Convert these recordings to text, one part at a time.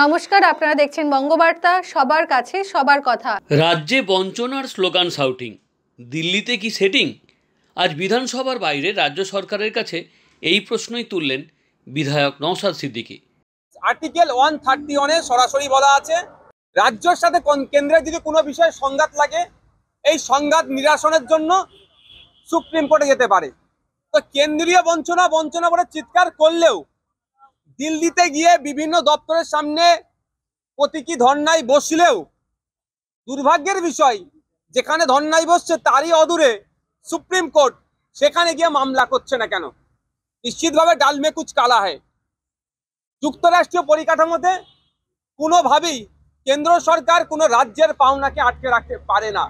নমস্কার, আপনারা দেখছেন বঙ্গবার্তা, সবার কাছে সবার কথা। রাজ্যে বঞ্চনার স্লোগান শাউটিং, দিল্লিতে কি সেটিং? আজ বিধানসভার বাইরে রাজ্য সরকারের কাছে এই প্রশ্নই তুললেন বিধায়ক নওশাদ সিদ্দিকী। আর্টিকেল 131 সরাসরি বলা আছে, রাজ্যের সাথে কেন্দ্রের যদি কোনো বিষয়ে সংঘাত লাগে, এই সংঘাত নিরসনের জন্য সুপ্রিম কোর্টে যেতে পারে। তো কেন্দ্রীয় বঞ্চনা বঞ্চনা করে চিৎকার করলেও দিল্লিতে গিয়ে বিভিন্ন দপ্তরের সামনে প্রতীকী ধর্নায় বসলেও দুর্ভাগ্যের বিষয়, যেখানে ধর্নায় বসছে তারই অদূরে সুপ্রিম কোর্ট, সেখানে গিয়ে মামলা করছে না কেন? নিশ্চিতভাবে ডাল মে কুচ কালা হয়। যুক্তরাষ্ট্রীয় পরিকাঠামোতে কোনোভাবেই কেন্দ্র সরকার কোনো রাজ্যের পাওনাকে আটকে রাখতে পারে না।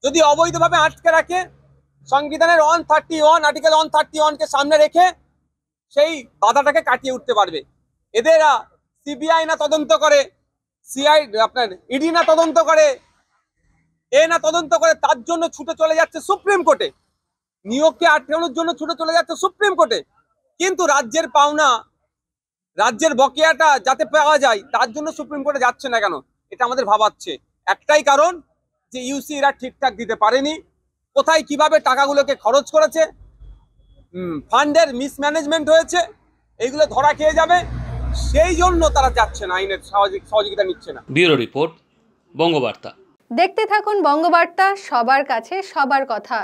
যদি অবৈধভাবে আটকে রাখে, সংবিধানের আর্টিকেল 131কে সামনে রেখে সেই বাধাটাকে কাটিয়ে উঠতে পারবে। এদেরা সিবিআই না তদন্ত করে, ইডি না তদন্ত করে, তদন্ত করে, তার জন্য ছুটে চলে যাচ্ছে সুপ্রিম কোর্টে। নিয়োগকে আটকানোর জন্য ছুটে চলে যাচ্ছে সুপ্রিম কোর্টে। কিন্তু রাজ্যের পাওনা, রাজ্যের বকেয়াটা যাতে পাওয়া যায় তার জন্য সুপ্রিম কোর্টে যাচ্ছে না কেন? এটা আমাদের ভাবাচ্ছে। একটাই কারণ, যে ইউসি এরা ঠিকঠাক দিতে পারেনি, কোথায় কিভাবে টাকাগুলোকে খরচ করেছে, ফান্ডের মিসম্যানেজমেন্ট হয়েছে, এইগুলো ধরা খেয়ে যাবে, সেই জন্য তারা যাচ্ছে না, আইনের সহযোগিতা নিচ্ছে না। Bureau report, Bangabarta. দেখতে থাকুন বঙ্গবার্তা, সবার কাছে সবার কথা।